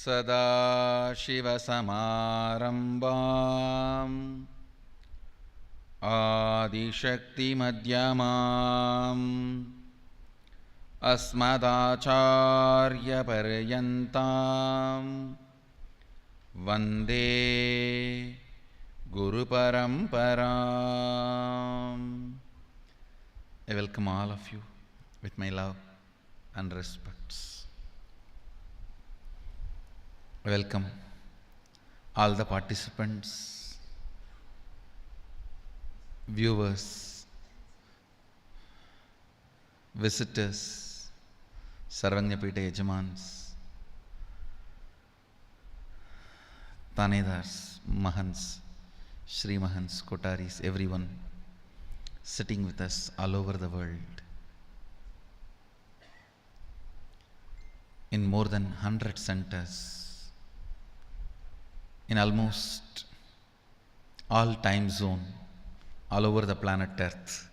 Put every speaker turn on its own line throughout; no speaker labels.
सदाशिवसमारम्भाम् आदिशक्तिमध्यमाम् अस्मदाचार्यपर्यन्ताम् वन्दे गुरुपरम्पराम्. I welcome all of you with my love and respects. I welcome all the participants, viewers, visitors, Sarvanyapita Yajamans, Tanedars, Mahans, Shri Mahans, Kotaris, everyone sitting with us all over the world in more than 100 centers, in almost all time zone, all over the planet Earth.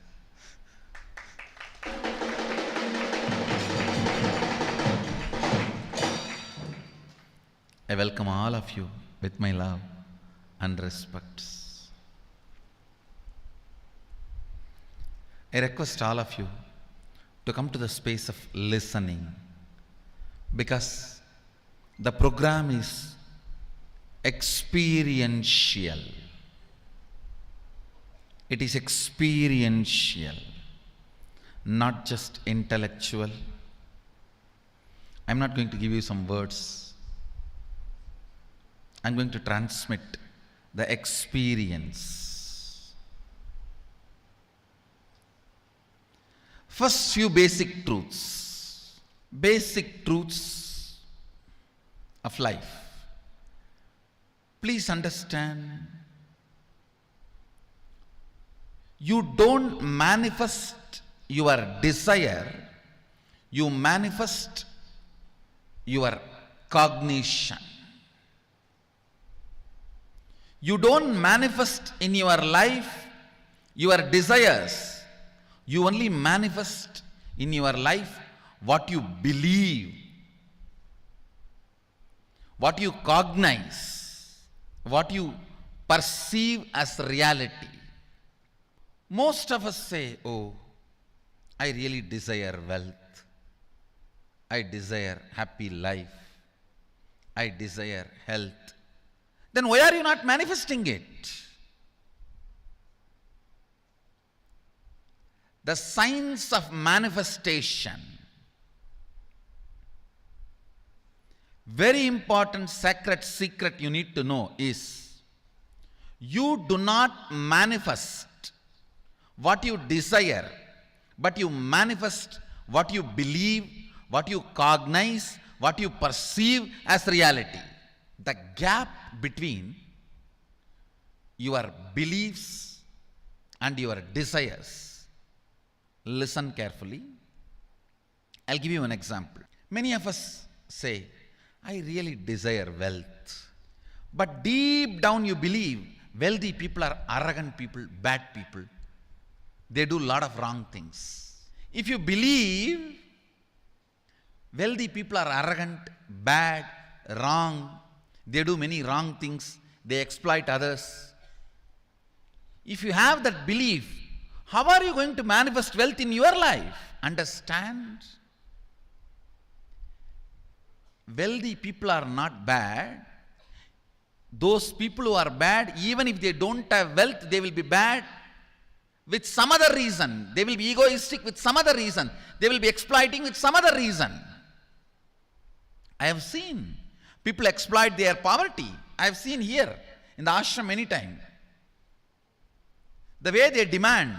I welcome all of you with my love and respects. I request all of you to come to the space of listening, because the program is experiential. It is experiential, not just intellectual. I'm not going to give you some words. I'm going to transmit the experience. First, few basic truths of life. Please understand, you don't manifest your desire, you manifest your cognition. You don't manifest in your life your desires, you only manifest in your life what you believe, what you cognize, what you perceive as reality. Most of us say, oh, I really desire wealth, I desire happy life, I desire health. Then why are you not manifesting it? The science of manifestation, very important sacred secret you need to know is, you do not manifest what you desire, but you manifest what you believe, what you cognize, what you perceive as reality. The gap between your beliefs and your desires. Listen carefully. I'll give you an example. Many of us say, I really desire wealth. But deep down you believe wealthy people are arrogant people, bad people. They do a lot of wrong things. If you believe wealthy people are arrogant, bad, wrong, they do many wrong things, they exploit others. If you have that belief, how are you going to manifest wealth in your life? Understand? Wealthy people are not bad. Those people who are bad, even if they don't have wealth, they will be bad with some other reason. They will be egoistic with some other reason. They will be exploiting with some other reason. I have seen people exploit their poverty. I have seen here in the ashram many times. The way they demand,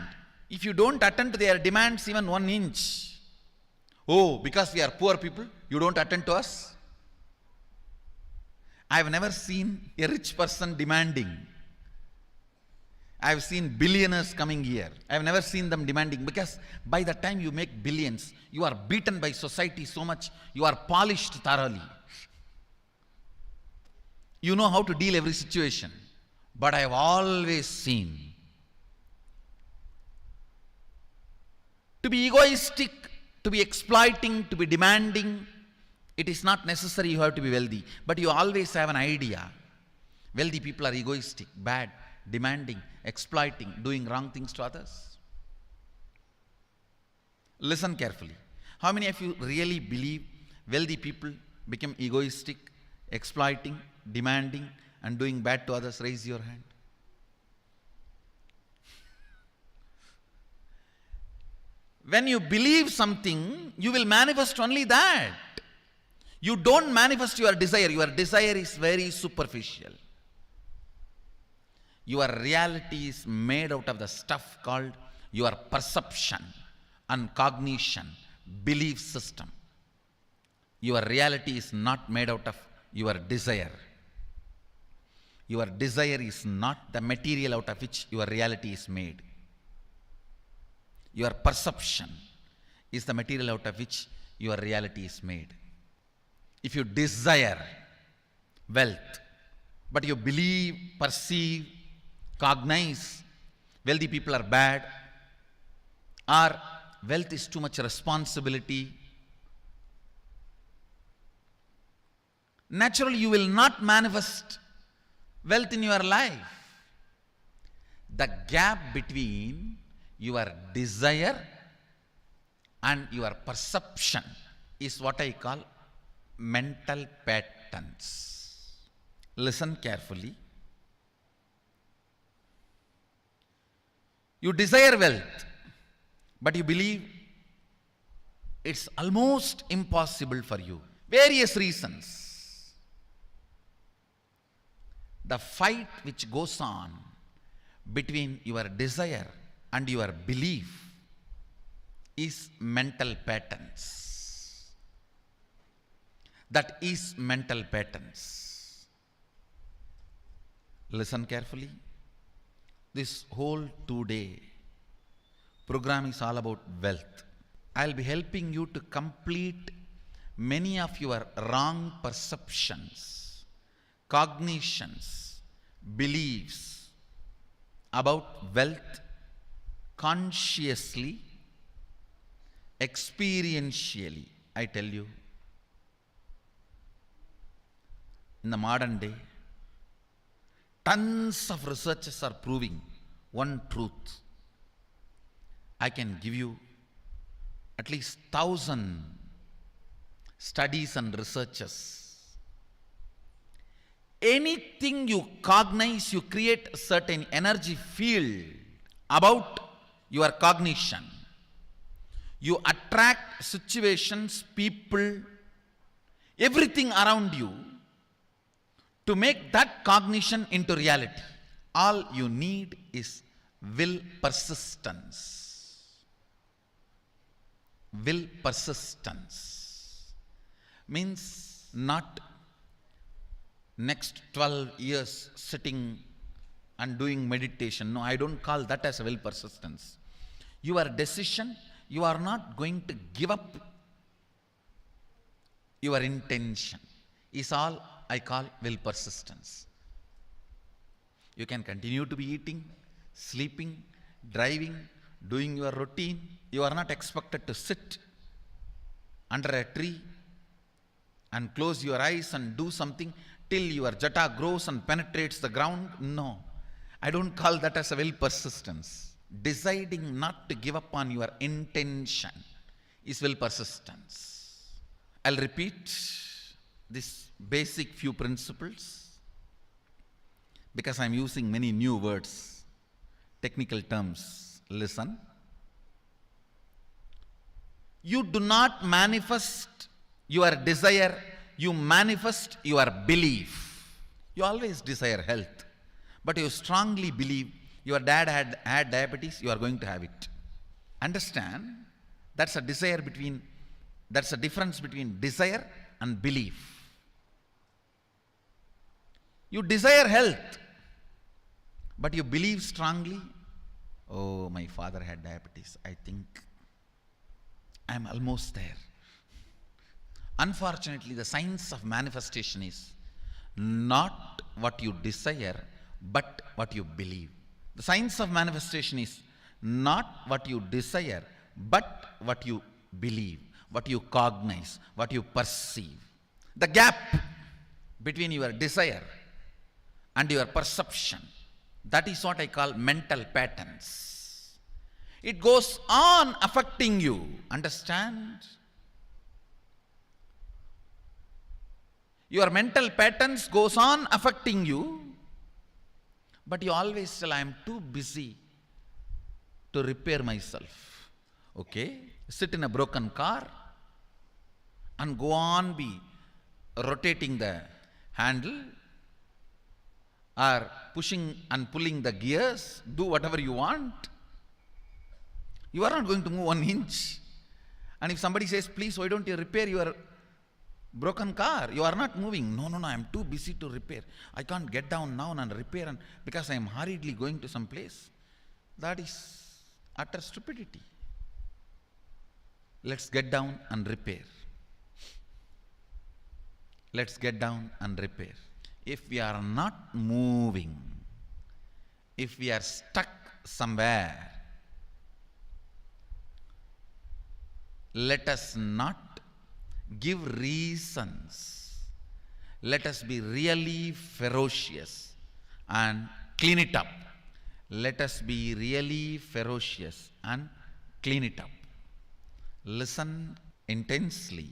if you don't attend to their demands even 1 inch, oh, because we are poor people, you don't attend to us? I have never seen a rich person demanding. I have seen billionaires coming here. I have never seen them demanding, because by the time you make billions, you are beaten by society so much, you are polished thoroughly. You know how to deal every situation. But I have always seen to be egoistic, to be exploiting, to be demanding, It is not necessary you have to be wealthy, but you always have an idea. Wealthy people are egoistic, bad, demanding, exploiting, doing wrong things to others. Listen carefully. How many of you really believe wealthy people become egoistic, exploiting, demanding, and doing bad to others? Raise your hand. When you believe something, you will manifest only that. You don't manifest your desire. Your desire is very superficial. Your reality is made out of the stuff called your perception and cognition, belief system. Your reality is not made out of your desire. Your desire is not the material out of which your reality is made. Your perception is the material out of which your reality is made. If you desire wealth, but you believe, perceive, cognize wealthy people are bad, or wealth is too much responsibility, naturally you will not manifest wealth in your life. The gap between your desire and your perception is what I call mental patterns. Listen carefully. You desire wealth, but you believe it's almost impossible for you. Various reasons. The fight which goes on between your desire and your belief is mental patterns. That is mental patterns. Listen carefully. This whole 2-day program is all about wealth. I'll be helping you to complete many of your wrong perceptions, cognitions, beliefs about wealth consciously, experientially. I tell you, in the modern day, tons of researchers are proving one truth. I can give you at least 1,000 studies and researches. Anything you cognize, you create a certain energy field about your cognition. You attract situations, people, everything around you to make that cognition into reality. All you need is will persistence. Will persistence means not next 12 years sitting and doing meditation. No, I don't call that as a will persistence. Your decision, you are not going to give up your intention, is all I call will persistence. You can continue to be eating, sleeping, driving, doing your routine. You are not expected to sit under a tree and close your eyes and do something till your jata grows and penetrates the ground. No, I don't call that as a will persistence. Deciding not to give up on your intention is will persistence. I'll repeat this basic few principles because I'm using many new words, technical terms. Listen. You do not manifest your desire, you manifest your belief. You always desire health, but you strongly believe your dad had diabetes, you are going to have it. Understand? That's a difference between desire and belief. You desire health, but you believe strongly, oh, my father had diabetes, I think I'm almost there. Unfortunately, the science of manifestation is not what you desire, but what you believe. The science of manifestation is not what you desire, but what you believe, what you cognize, what you perceive. The gap between your desire and your perception, that is what I call mental patterns. It goes on affecting you. Understand? Your mental patterns goes on affecting you, but you always tell, I am too busy to repair myself. Okay? Sit in a broken car and go on be rotating the handle or pushing and pulling the gears, do whatever you want. You are not going to move 1 inch. And if somebody says, please, why don't you repair your broken car? You are not moving. No, I am too busy to repair. I can't get down now and repair because I am hurriedly going to some place. That is utter stupidity. Let's get down and repair. Let's get down and repair. If we are not moving, if we are stuck somewhere, let us not give reasons. Let us be really ferocious and clean it up. Let us be really ferocious and clean it up. Listen intensely.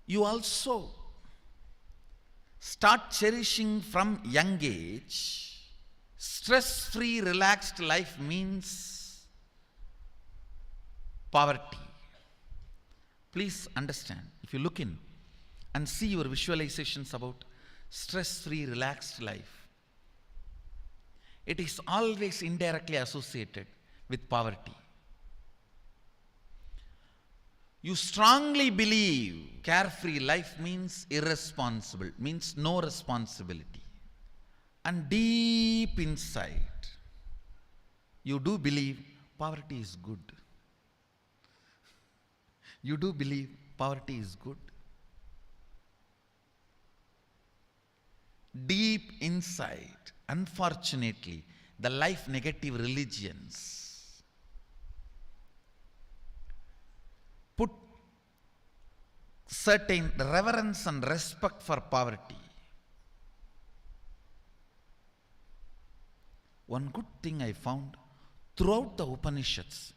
You also start cherishing from young age. Stress-free, relaxed life means poverty. Please understand, if you look in and see your visualizations about stress-free, relaxed life, it is always indirectly associated with poverty. You strongly believe carefree life means irresponsible, means no responsibility. And deep inside, you do believe poverty is good. You do believe poverty is good. Deep inside, unfortunately, the life negative religions put certain reverence and respect for poverty. One good thing I found throughout the Upanishads,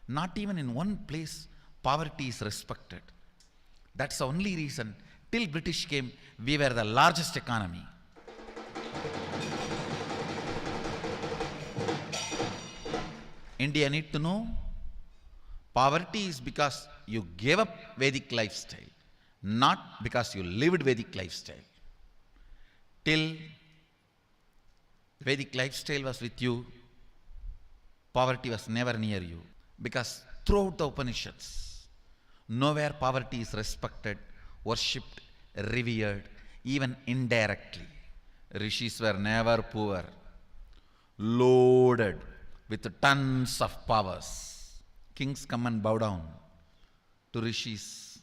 not even in one place poverty is respected. That's the only reason, till British came, we were the largest economy. India need to know, poverty is because you gave up Vedic lifestyle, not because you lived Vedic lifestyle. Till Vedic lifestyle was with you, poverty was never near you. Because throughout the Upanishads, nowhere poverty is respected, worshipped, revered, even indirectly. Rishis were never poor, loaded with tons of powers. Kings come and bow down to rishis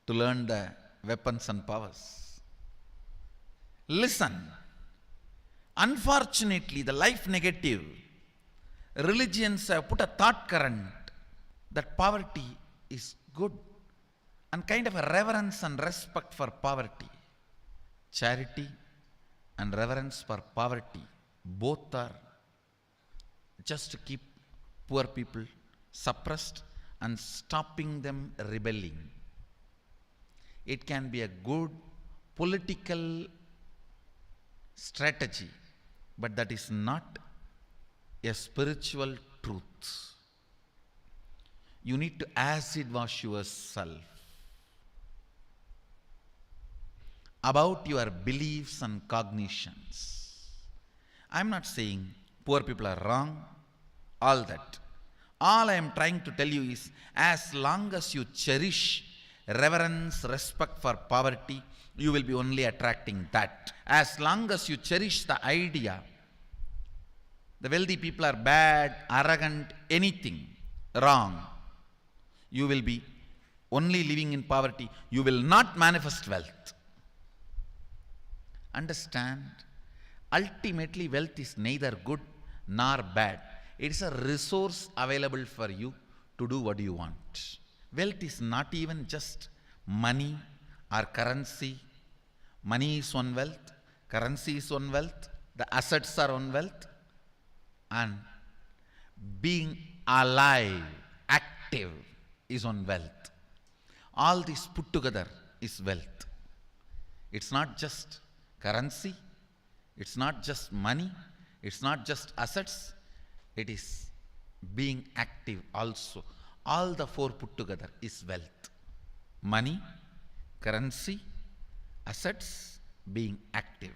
to learn the weapons and powers. Listen, unfortunately, the life negative religions have put a thought current that poverty is good, and kind of a reverence and respect for poverty. Charity and reverence for poverty, both are just to keep poor people suppressed and stopping them rebelling. It can be a good political strategy, but that is not a spiritual truth. You need to acid wash yourself about your beliefs and cognitions. I am not saying poor people are wrong, all that. All I am trying to tell you is, as long as you cherish reverence, respect for poverty, you will be only attracting that. As long as you cherish the idea, the wealthy people are bad, arrogant, anything wrong, you will be only living in poverty. You will not manifest wealth. Understand? Ultimately, wealth is neither good nor bad. It is a resource available for you to do what you want. Wealth is not even just money or currency. Money is one wealth, currency is one wealth, the assets are one wealth, and being alive, active is one wealth. All this put together is wealth. It's not just currency, it's not just money, it's not just assets, it is being active also. All the four put together is wealth. Money, currency, assets, being active.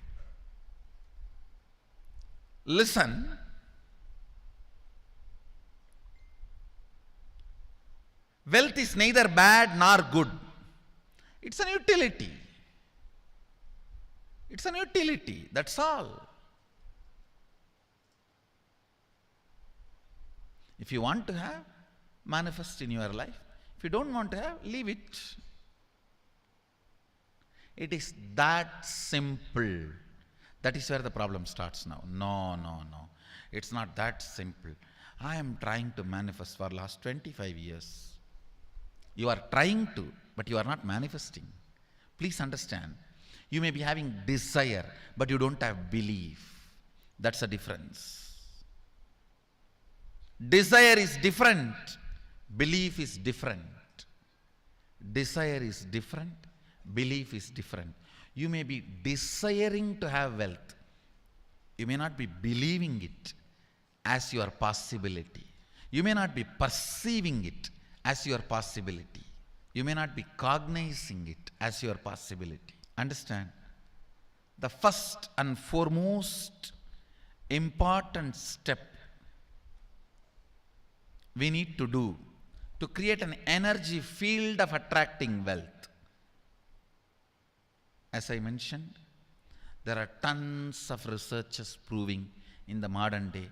Listen, wealth is neither bad nor good. It's an utility. It's an utility, that's all. If you want to have, manifest in your life. If you don't want to have, leave it. It is that simple. That is where the problem starts now. No. It's not that simple. I am trying to manifest for last 25 years. You are trying to, but you are not manifesting. Please understand. You may be having desire, but you don't have belief. That's a difference. Desire is different. Belief is different. Desire is different. Belief is different. You may be desiring to have wealth. You may not be believing it as your possibility. You may not be perceiving it as your possibility. You may not be cognizing it as your possibility. Understand? The first and foremost important step we need to do to create an energy field of attracting wealth. As I mentioned, there are tons of researches proving in the modern day,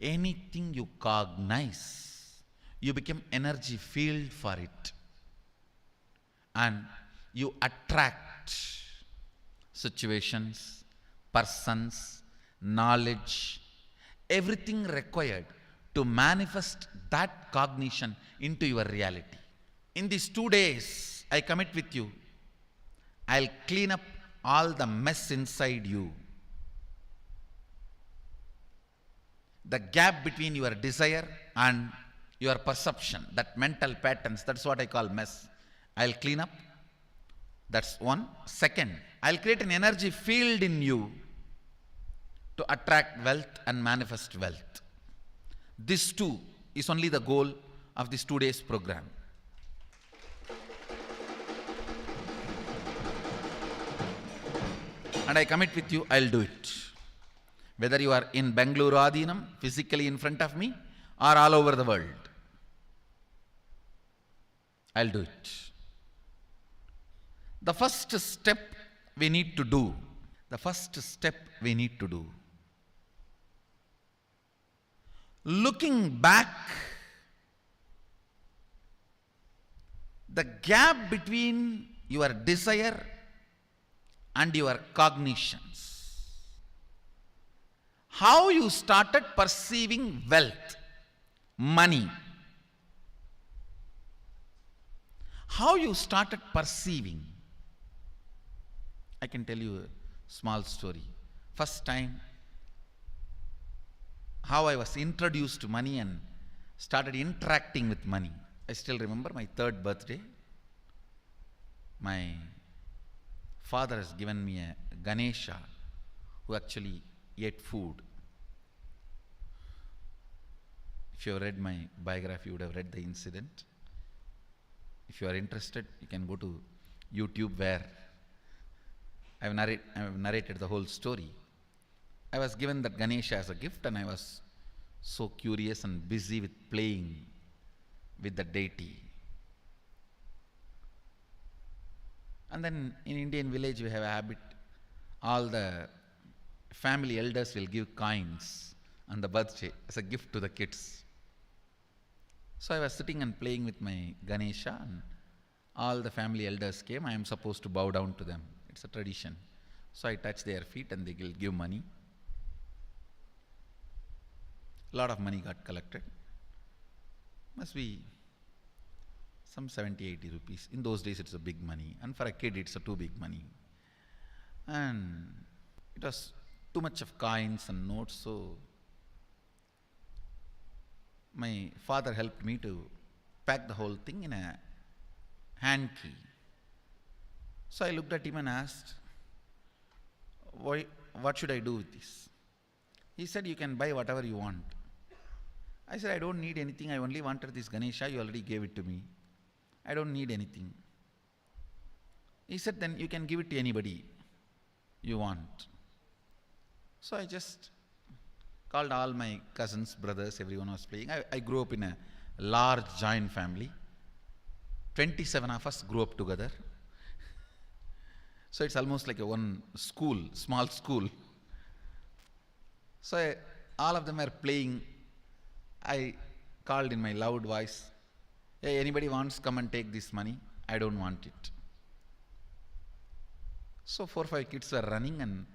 anything you cognize, you become energy field for it. And you attract situations, persons, knowledge, everything required to manifest that cognition into your reality. In these 2 days, I commit with you, I'll clean up all the mess inside you. The gap between your desire and your perception, that mental patterns, that's what I call mess. I'll clean up. That's one. Second, I'll create an energy field in you to attract wealth and manifest wealth. This too is only the goal of this 2 days program. And I commit with you, I'll do it. Whether you are in Bengaluru Adinam, physically in front of me, or all over the world, I'll do it. The first step we need to do, looking back, the gap between your desire and your cognitions, how you started perceiving wealth, money, how you started perceiving. I can tell you a small story. First time, how I was introduced to money and started interacting with money. I still remember my 3rd birthday. My father has given me a Ganesha who actually ate food. If you have read my biography, you would have read the incident. If you are interested, you can go to YouTube where I have narrated the whole story. I was given that Ganesha as a gift and I was so curious and busy with playing with the deity. And then in Indian village we have a habit, all the family elders will give coins on the birthday as a gift to the kids. So I was sitting and playing with my Ganesha and all the family elders came. I am supposed to bow down to them. It's a tradition. So I touch their feet and they will give money. A lot of money got collected. Must be some 70, 80 rupees. In those days, it's a big money. And for a kid, it's a too big money. And it was too much of coins and notes, so my father helped me to pack the whole thing in a hand key. So I looked at him and asked, what should I do with this? He said, you can buy whatever you want. I said, I don't need anything. I only wanted this Ganesha. You already gave it to me. I don't need anything. He said, then you can give it to anybody you want. So I just called all my cousins, brothers, everyone was playing. I grew up in a large joint family. 27 of us grew up together. So it's almost like a one school, small school. So all of them are playing. I called in my loud voice, hey, anybody wants, come and take this money. I don't want it. So 4 or 5 kids were running, and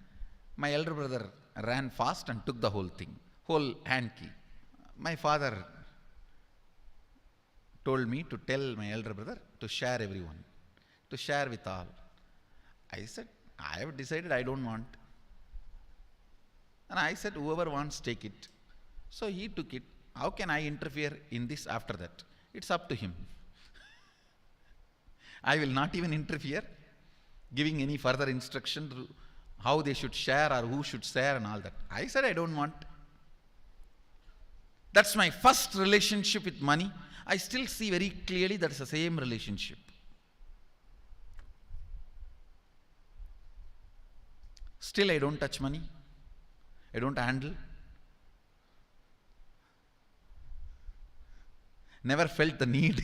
my elder brother ran fast and took the whole thing, whole hand key. My father told me to tell my elder brother to share everyone, to share with all. I said, I have decided I don't want. And I said, whoever wants, take it. So he took it. How can I interfere in this after that? It's up to him. I will not even interfere, giving any further instruction to how they should share or who should share and all that. I said, I don't want. That's my first relationship with money. I still see very clearly that's the same relationship. Still, I don't touch money. I don't handle. Never felt the need.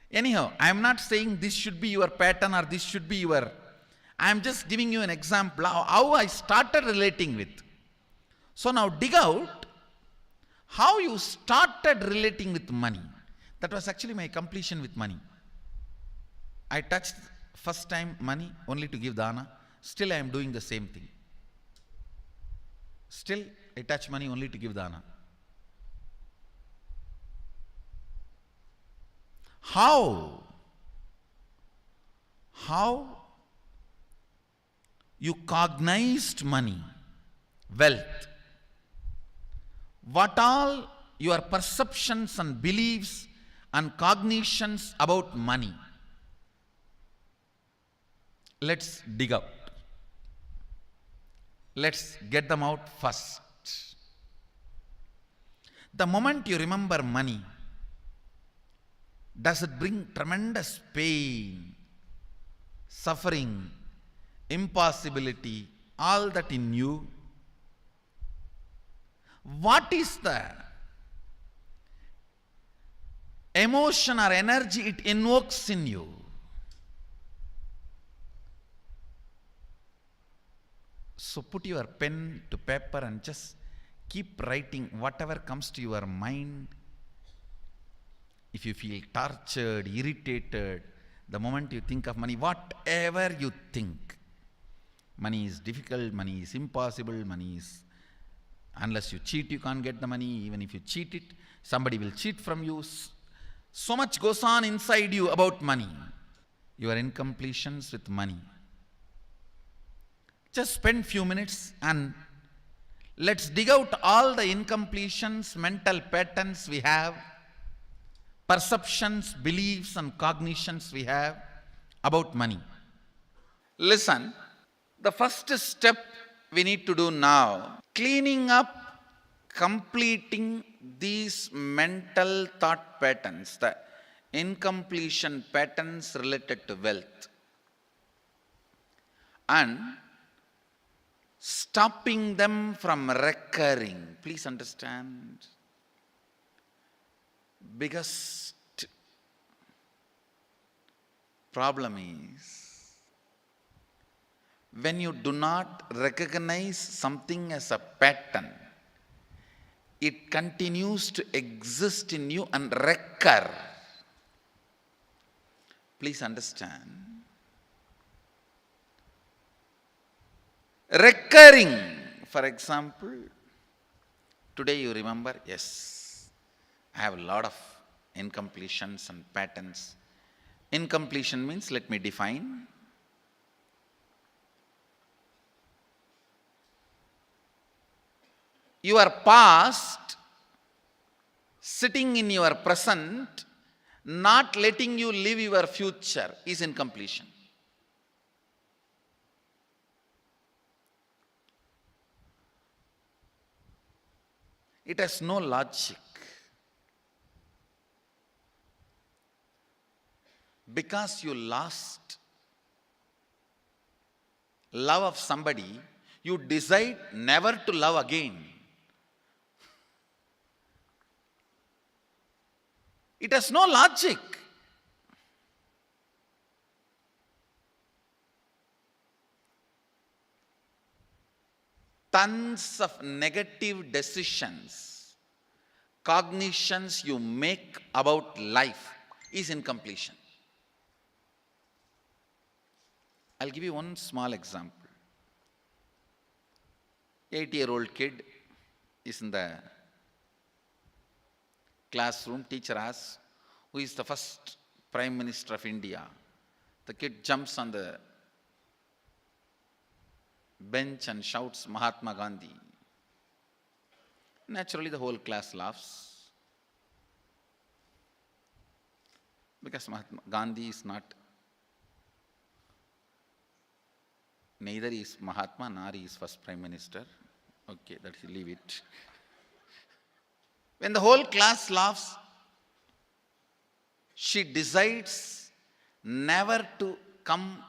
Anyhow, I am not saying this should be your pattern or this should be your. I am just giving you an example of how I started relating with. So now dig out how you started relating with money. That was actually my completion with money. I touched first time money only to give dana. Still I am doing the same thing. Still I touch money only to give dana. How you cognized money, wealth, what all your perceptions and beliefs and cognitions about money. Let's dig out. Let's get them out first. The moment you remember money, does it bring tremendous pain, suffering, impossibility, all that in you? What is the emotion or energy it invokes in you? So put your pen to paper and just keep writing whatever comes to your mind. If you feel tortured, irritated, the moment you think of money, whatever you think, money is difficult, money is impossible, money is, unless you cheat, you can't get the money. Even if you cheat it, somebody will cheat from you. So much goes on inside you about money. Your incompletions with money. Just spend few minutes and let's dig out all the incompletions, mental patterns we have, perceptions, beliefs and cognitions we have about money. Listen, the first step we need to do now, cleaning up, completing these mental thought patterns, the incompletion patterns related to wealth, and stopping them from recurring. Please understand, biggest problem is when you do not recognize something as a pattern, it continues to exist in you and recur. Please understand. Recurring, for example, today you remember, yes, I have a lot of incompletions and patterns. Incompletion means, let me define. Your past sitting in your present, not letting you live your future, is incompletion. It has no logic. Because you lost love of somebody, you decide never to love again. It has no logic. Tons of negative decisions, cognitions you make about life is incompletion. I'll give you one small example. 8-year-old kid is in the classroom. Teacher asks, who is the first Prime Minister of India? The kid jumps on the bench and shouts, Mahatma Gandhi. Naturally, the whole class laughs. Because Mahatma Gandhi is not, neither is Mahatma nor is first Prime Minister. Okay, that you leave it. When the whole class laughs, she decides never to come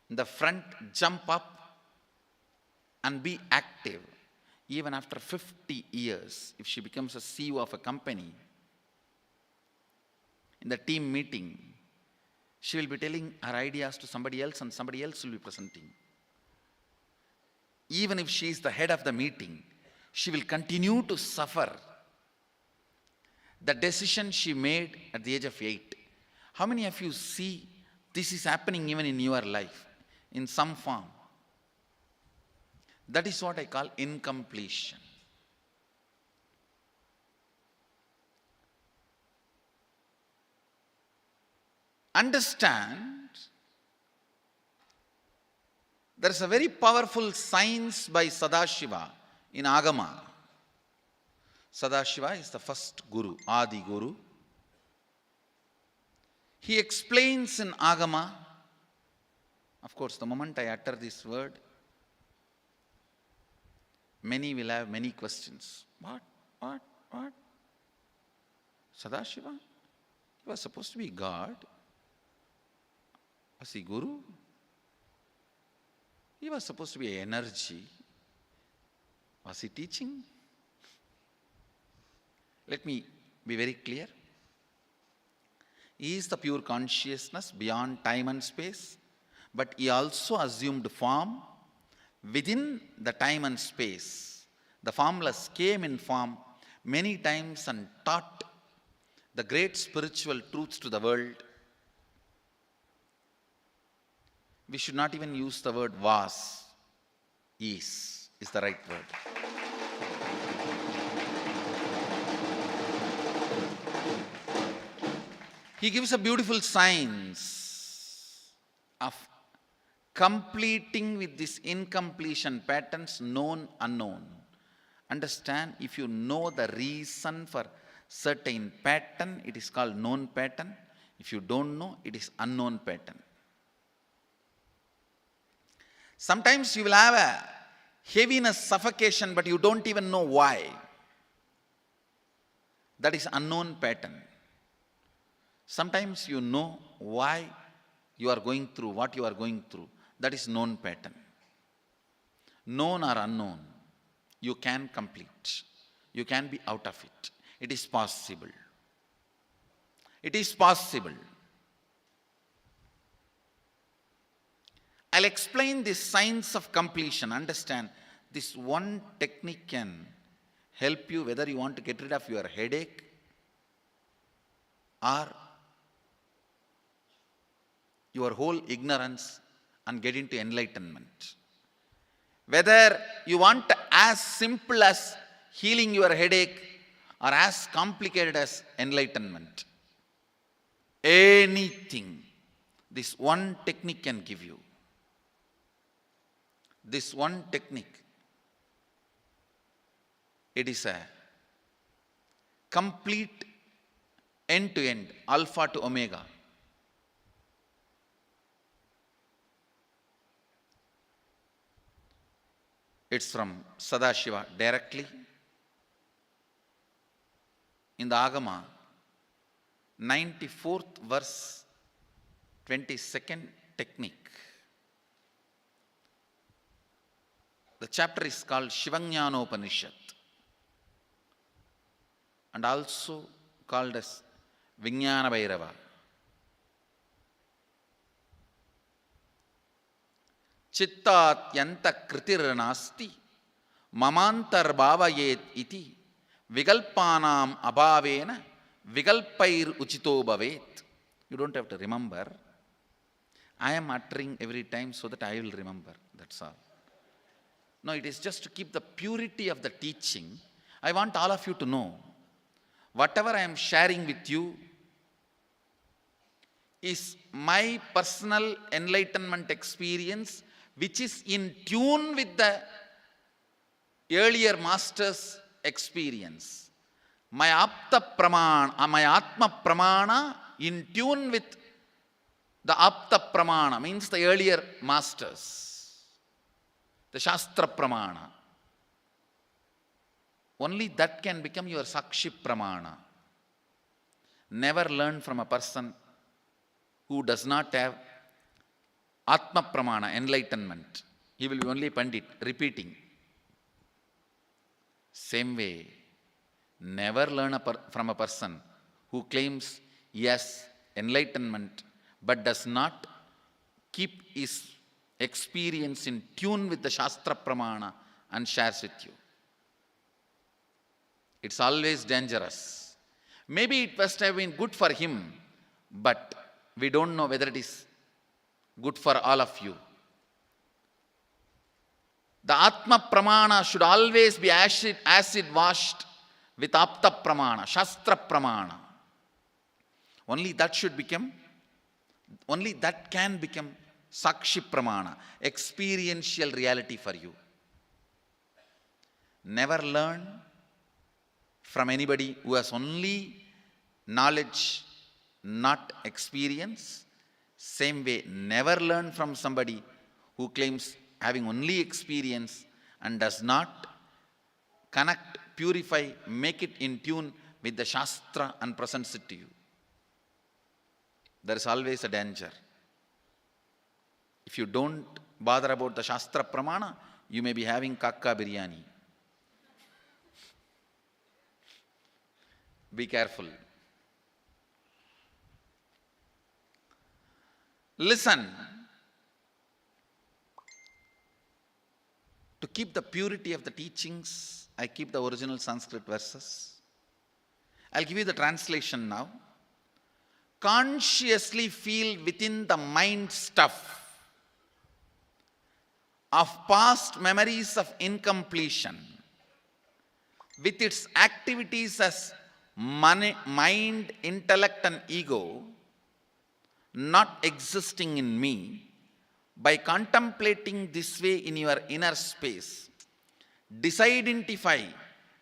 in the front, jump up and be active. Even after 50 years, if she becomes a CEO of a company, in the team meeting, she will be telling her ideas to somebody else and somebody else will be presenting. Even if she is the head of the meeting, she will continue to suffer the decision she made at the age of 8. How many of you see this is happening even in your life in some form? That is what I call incompletion. Understand, there is a very powerful science by Sadashiva in Agama. Sadashiva is the first Guru, Adi Guru. He explains in Agama, of course, the moment I utter this word, many will have many questions. What? Sadashiva? He was supposed to be God. Was he Guru? He was supposed to be energy. Was he teaching? Let me be very clear. He is the pure consciousness beyond time and space, but he also assumed form within the time and space. The formless came in form many times and taught the great spiritual truths to the world. We should not even use the word was. Is the right word. He gives a beautiful science of completing with this incompletion patterns, known, unknown. Understand, if you know the reason for certain pattern, it is called known pattern. If you don't know, it is unknown pattern. Sometimes you will have a heaviness, suffocation, but you don't even know why. That is unknown pattern. Sometimes you know why you are going through what you are going through. That is known pattern. Known or unknown, you can complete. You can be out of it. It is possible. It is possible. I'll explain this science of completion. Understand, this one technique can help you whether you want to get rid of your headache or your whole ignorance and get into enlightenment. Whether you want as simple as healing your headache or as complicated as enlightenment. Anything, this one technique can give you. This one technique, it is a complete end-to-end, alpha to omega. It's from Sadashiva directly. In the Agama, 94th verse, 22nd technique. The chapter is called Shivajnanopanishad and also called as Vijnana Bhairava. Chittat yanta kritir nasti mamantar bhavayet iti vigalpanam abhavena vigalpair uchito bhavet. You don't have to remember. I am uttering every time so that I will remember. That's all. No, it is just to keep the purity of the teaching. I want all of you to know, whatever I am sharing with you is my personal enlightenment experience, which is in tune with the earlier master's experience. My Apta Pramana, my Atma Pramana in tune with the Apta Pramana, means the earlier masters. The Shastra Pramana. Only that can become your Sakshi Pramana. Never learn from a person who does not have Atma Pramana, enlightenment. He will be only Pandit, repeating. Same way, never learn from a person who claims yes, enlightenment, but does not keep his experience in tune with the Shastra Pramana and shares with you. It's always dangerous. Maybe it must have been good for him, but we don't know whether it is good for all of you. The Atma Pramana should always be acid washed with Apta Pramana, Shastra Pramana. Only that can become Sakshi Pramana, experiential reality for you. Never learn from anybody who has only knowledge, not experience. Same way, never learn from somebody who claims having only experience and does not connect, purify, make it in tune with the Shastra and presents it to you. There is always a danger. If you don't bother about the Shastra Pramana, you may be having kakka biryani. Be careful. Listen. To keep the purity of the teachings, I keep the original Sanskrit verses. I'll give you the translation now. Consciously feel within the mind stuff of past memories of incompletion, with its activities as mind, intellect and ego, not existing in me. By contemplating this way in your inner space, disidentify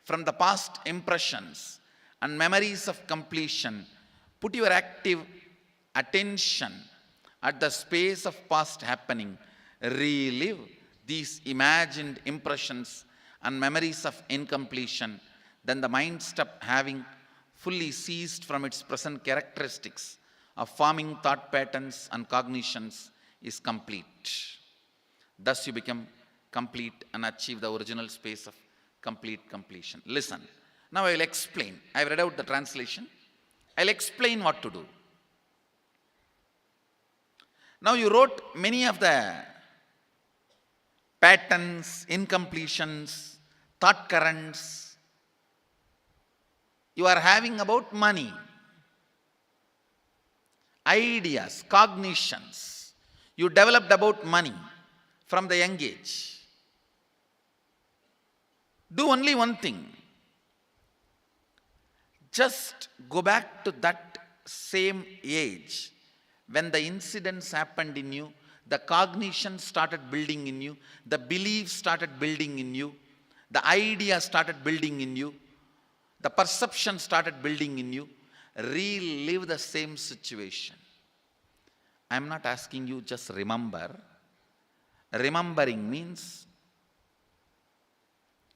from the past impressions and memories of completion. Put your active attention at the space of past happening. Relive these imagined impressions and memories of incompletion. Then the mind stop having fully ceased from its present characteristics of forming thought patterns and cognitions is complete. Thus you become complete and achieve the original space of complete completion. Listen. Now I will explain. I have read out the translation. I will explain what to do. Now you wrote many of the patterns, incompletions, thought currents you are having about money, ideas, cognitions you developed about money from the young age. Do only one thing. Just go back to that same age when the incidents happened in you, the cognition started building in you, the beliefs started building in you, the idea started building in you, the perception started building in you. Relive the same situation. I am not asking you just remember. Remembering means,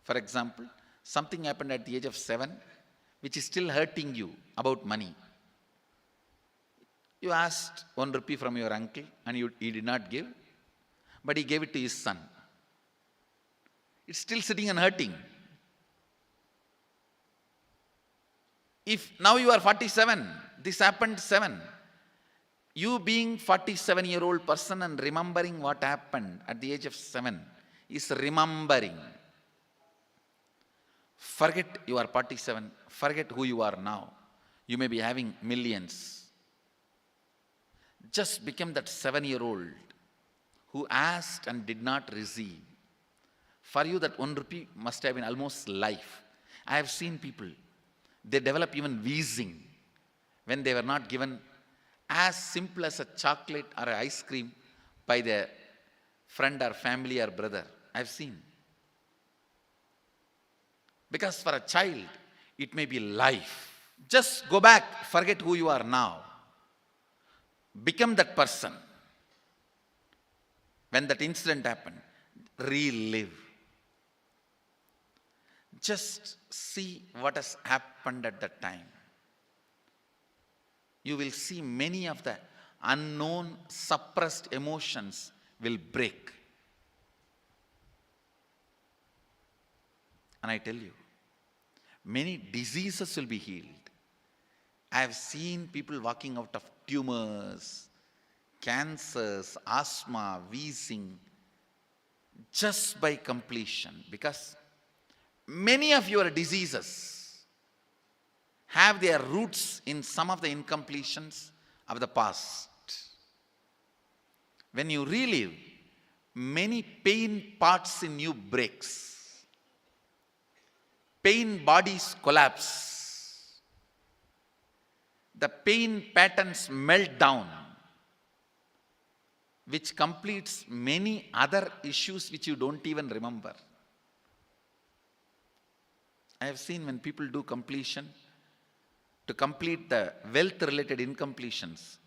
for example, something happened at the age of 7 which is still hurting you about money. You asked 1 rupee from your uncle and he did not give, but he gave it to his son. It's still sitting and hurting. If now you are 47, this happened 7. You being 47-year-old person and remembering what happened at the age of 7 is remembering. Forget you are 47. Forget who you are now. You may be having millions. Just become that 7-year-old who asked and did not receive. For you, that 1 rupee must have been almost life. I have seen people, they develop even wheezing when they were not given as simple as a chocolate or an ice cream by their friend or family or brother. I have seen. Because for a child, it may be life. Just go back, forget who you are now. Become that person. When that incident happened, relive. Just see what has happened at that time. You will see many of the unknown, suppressed emotions will break. And I tell you, many diseases will be healed. I have seen people walking out of tumors, cancers, asthma, wheezing, just by completion. Because many of your diseases have their roots in some of the incompletions of the past. When you relive, many pain parts in you breaks. Pain bodies collapse. The pain patterns melt down, which completes many other issues which you don't even remember. I have seen when people do completion, to complete the wealth-related incompletions,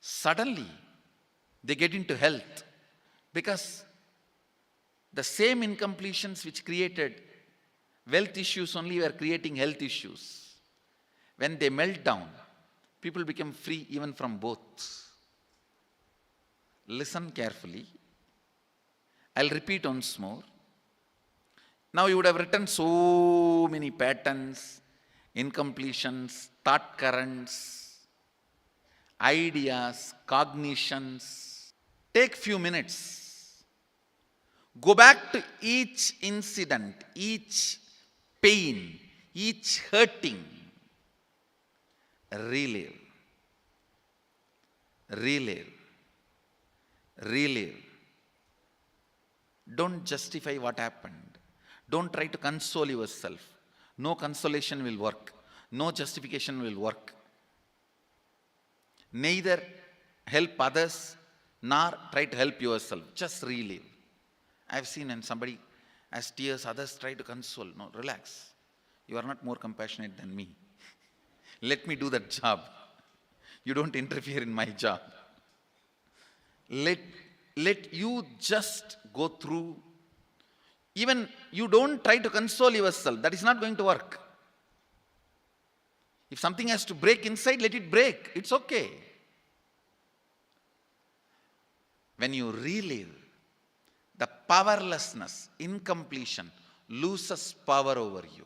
suddenly they get into health, because the same incompletions which created wealth issues only were creating health issues. When they melt down, people become free even from both. Listen carefully. I'll repeat once more. Now you would have written so many patterns, incompletions, thought currents, ideas, cognitions. Take few minutes. Go back to each incident, each pain, each hurting. Relive. Relive. Relive. Don't justify what happened. Don't try to console yourself. No consolation will work. No justification will work. Neither help others nor try to help yourself. Just relive. I have seen when somebody has tears, others try to console. No, relax. You are not more compassionate than me. Let me do that job. You don't interfere in my job. Let you just go through. Even you don't try to console yourself. That is not going to work. If something has to break inside, let it break. It's okay. When you relive, the powerlessness, incompletion, loses power over you.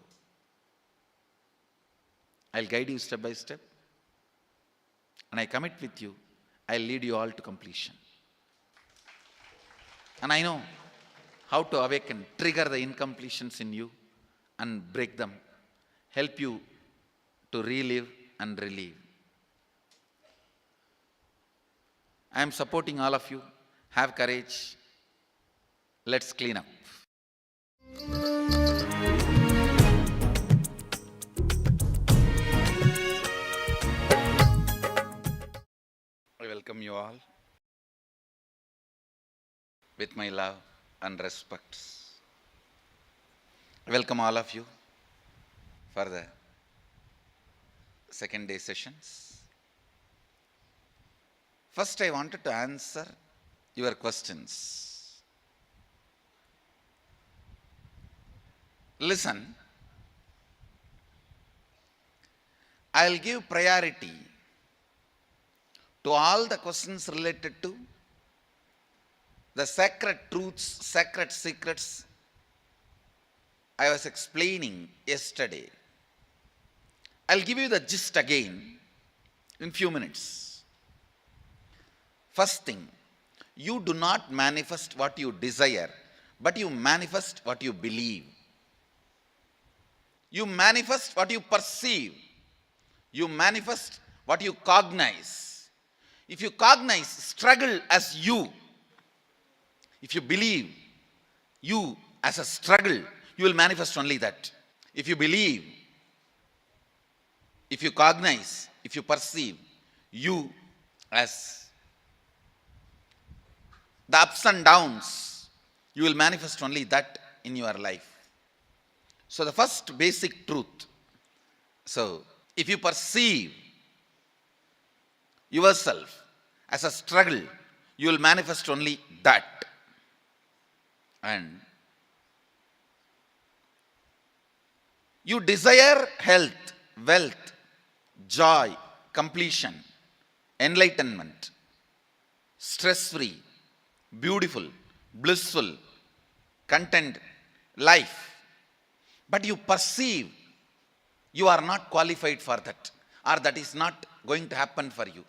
I'll guide you step by step. And I commit with you, I'll lead you all to completion. And I know how to awaken, trigger the incompletions in you and break them. Help you to relive and relieve. I am supporting all of you. Have courage. Let's clean up. with my love and respect. Welcome all of you for the second day sessions. First, I wanted to answer your questions. Listen, I'll give priority to all the questions related to the sacred truths, sacred secrets I was explaining yesterday. I'll give you the gist again in few minutes. First thing, you do not manifest what you desire, but you manifest what you believe. You manifest what you perceive. You manifest what you cognize. If you cognize struggle as you, if you believe you as a struggle, you will manifest only that. If you believe, if you cognize, if you perceive you as the ups and downs, you will manifest only that in your life. So the first basic truth. So if you perceive yourself as a struggle, you will manifest only that. And you desire health, wealth, joy, completion, enlightenment, stress-free, beautiful, blissful, content life. But you perceive you are not qualified for that, or that is not going to happen for you.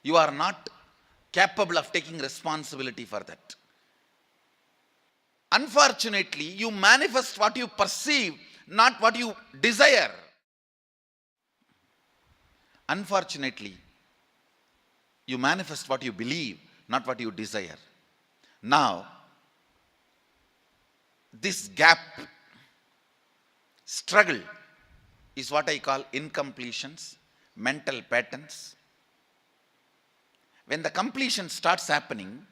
You are not capable of taking responsibility for that. Unfortunately, you manifest what you perceive, not what you desire. Unfortunately, you manifest what you believe, not what you desire. Now, this gap, struggle, is what I call incompletions, mental patterns. When the completion starts happening,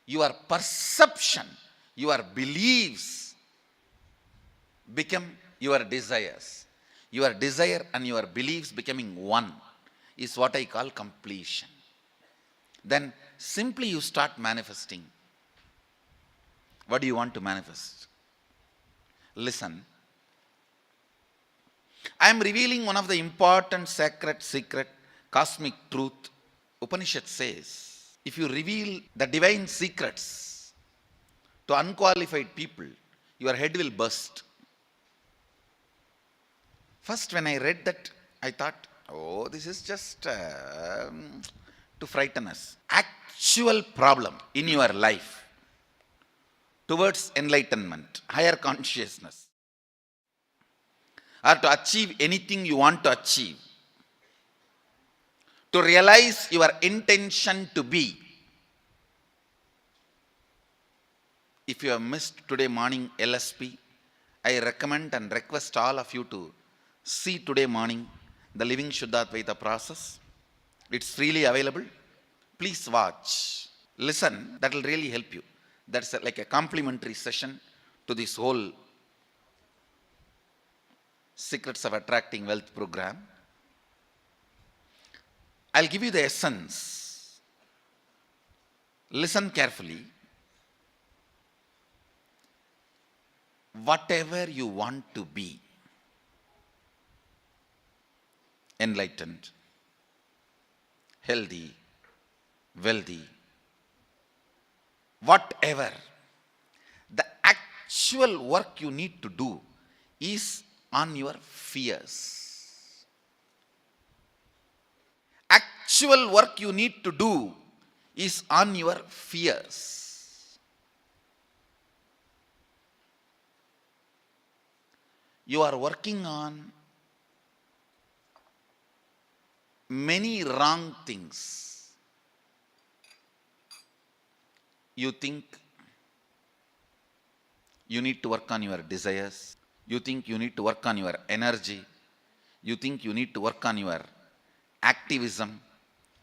your perception, your beliefs become your desires. Your desire and your beliefs becoming one is what I call completion. Then simply you start manifesting. What do you want to manifest? Listen. I am revealing one of the important sacred secret, cosmic truth. Upanishad says, if you reveal the divine secrets to unqualified people, your head will burst. First, when I read that, I thought, oh, this is just to frighten us. Actual problem in your life towards enlightenment, higher consciousness, or to achieve anything you want to achieve, to realize your intention to be. If you have missed today morning LSP, I recommend and request all of you to see today morning the Living Shuddhadvaita process. It's freely available. Please watch. Listen, that will really help you. That's like a complimentary session to this whole Secrets of Attracting Wealth program. I'll give you the essence. Listen carefully. Whatever you want to be, enlightened, healthy, wealthy, whatever, the actual work you need to do is on your fears. Actual work you need to do is on your fears. You are working on many wrong things. You think you need to work on your desires. You think you need to work on your energy. You think you need to work on your activism.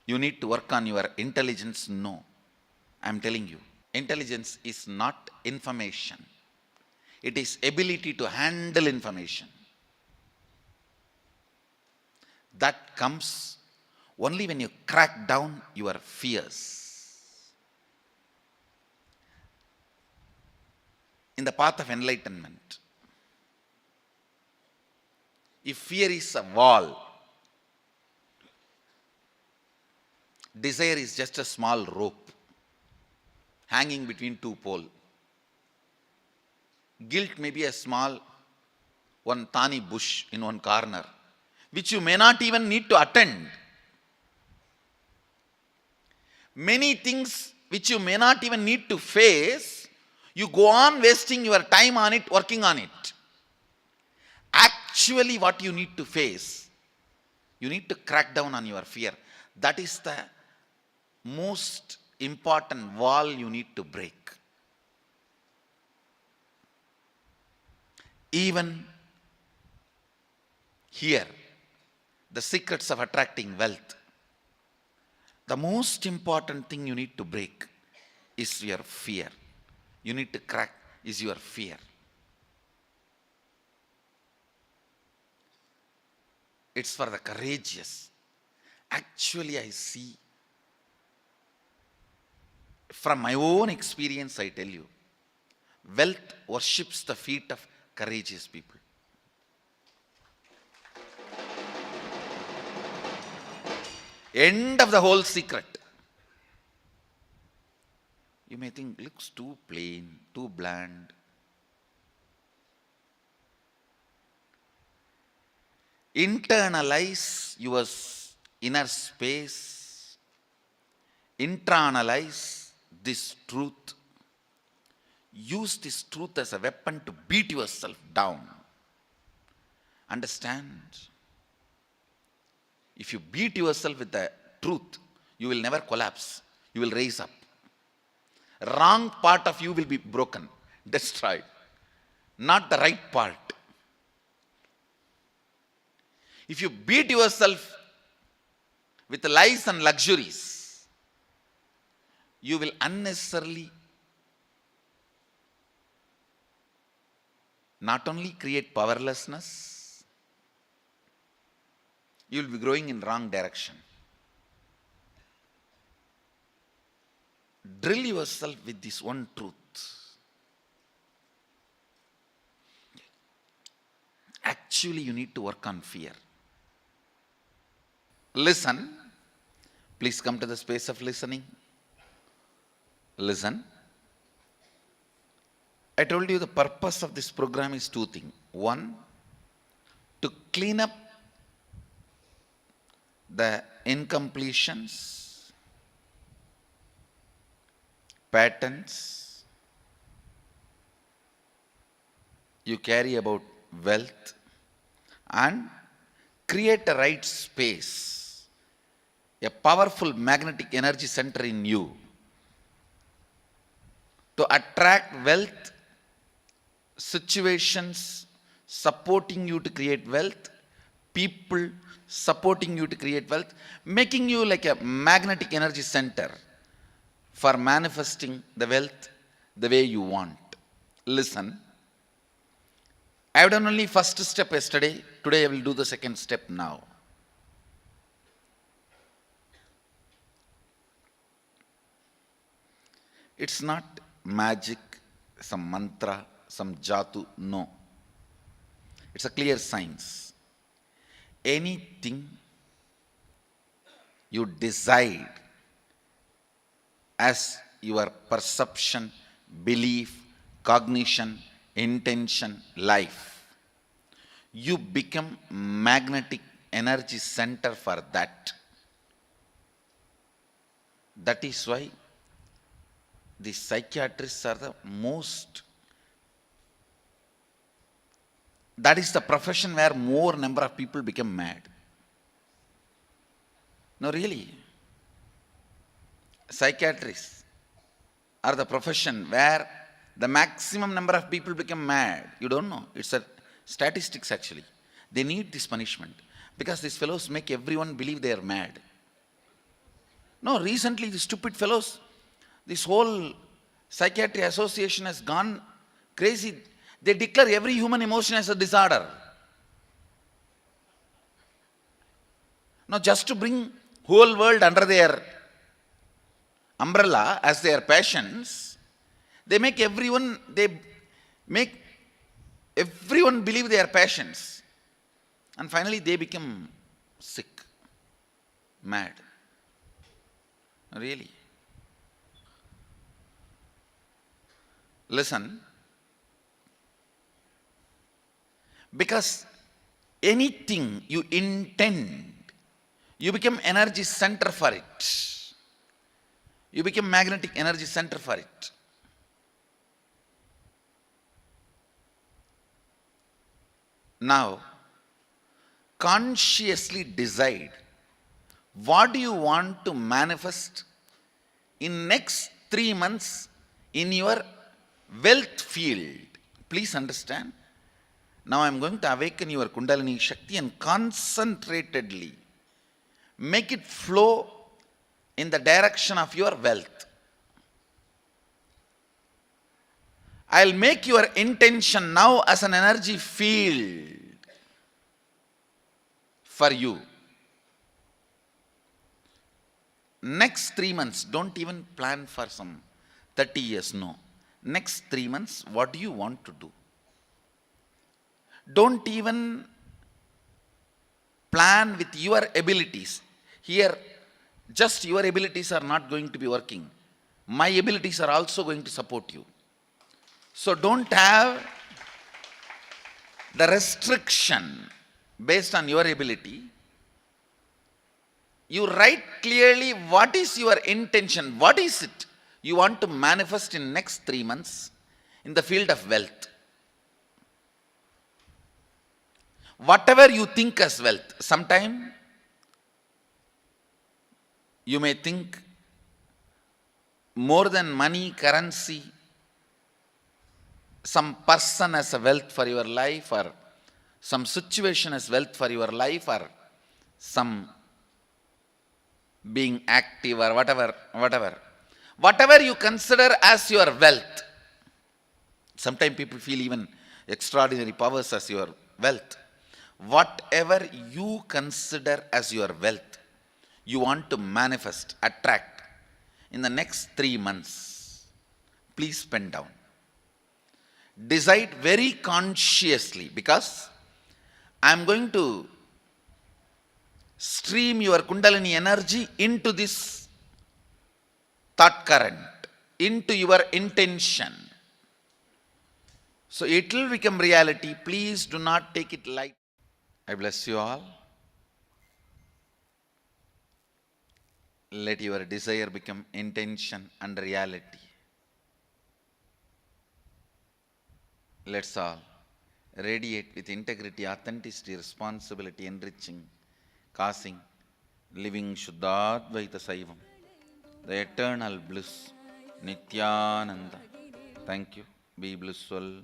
You need to work on your intelligence. No. I am telling you, Intelligence is not information. It is ability to handle information. That comes only when you crack down your fears. In the path of enlightenment, if fear is a wall, desire is just a small rope hanging between two poles. Guilt may be a small one thorny bush in one corner, which you may not even need to attend. Many things which you may not even need to face, you go on wasting your time on it, working on it. Actually, what you need to face, you need to crack down on your fear. That is the most important wall you need to break. Even here, the secrets of attracting wealth, the most important thing you need to break is your fear. You need to crack is your fear. It's for the courageous. Actually, I see from my own experience, I tell you, wealth worships the feet of courageous people. End of the whole secret. You may think, looks too plain, too bland. Internalize your inner space. Internalize this truth. Use this truth as a weapon to beat yourself down. Understand? If you beat yourself with the truth, you will never collapse. You will rise up. Wrong part of you will be broken, destroyed. Not the right part. If you beat yourself with lies and luxuries, you will unnecessarily not only create powerlessness, you will be growing in wrong direction. Drill yourself with this one truth. Actually, you need to work on fear. Listen. Please come to the space of listening. Listen. I told you the purpose of this program is two things. One, to clean up the incompletions, patterns you carry about wealth, and create a right space, a powerful magnetic energy center in you to attract wealth, situations supporting you to create wealth, people supporting you to create wealth, making you like a magnetic energy center for manifesting the wealth the way you want. Listen, I have done only first step yesterday. Today I will do the second step now. It's not magic, some mantra, some jatu, no. It's a clear science. Anything you decide as your perception, belief, cognition, intention, life, you become magnetic energy center for that. That is why the psychiatrists are the most, that is the profession where more number of people become mad. No, really. Psychiatrists are the profession where the maximum number of people become mad. You don't know. It's a statistics actually. They need this punishment because these fellows make everyone believe they are mad. No, recently the stupid fellows, this whole Psychiatry Association has gone crazy. They declare every human emotion as a disorder. Now, just to bring whole world under their umbrella as their passions, they make everyone believe their passions. And finally they become sick, mad. Really. Listen. Because anything you intend, you become energy center for it. You become magnetic energy center for it. Now, consciously decide what do you want to manifest in next 3 months in your wealth field. Please understand. Now I am going to awaken your Kundalini Shakti and concentratedly make it flow in the direction of your wealth. I'll make your intention now as an energy field for you. Next 3 months, don't even plan for some 30 years, no. Next 3 months, what do you want to do? Don't even plan with your abilities. Here, just your abilities are not going to be working. My abilities are also going to support you. So don't have the restriction based on your ability. You write clearly what is your intention, what is it you want to manifest in next 3 months in the field of wealth. Whatever you think as wealth, sometime you may think more than money, currency, some person as a wealth for your life, or some situation as wealth for your life, or some being active, or whatever you consider as your wealth. Sometimes people feel even extraordinary powers as your wealth. Whatever you consider as your wealth, you want to manifest, attract in the next 3 months, please spend down. Decide very consciously, because I am going to stream your Kundalini energy into this thought current, into your intention. So it will become reality. Please do not take it light. I bless you all. Let your desire become intention and reality. Let's all radiate with integrity, authenticity, responsibility, enriching, causing, living Shuddhadvaita Saivam, the eternal bliss, Nityananda. Thank you. Be blissful.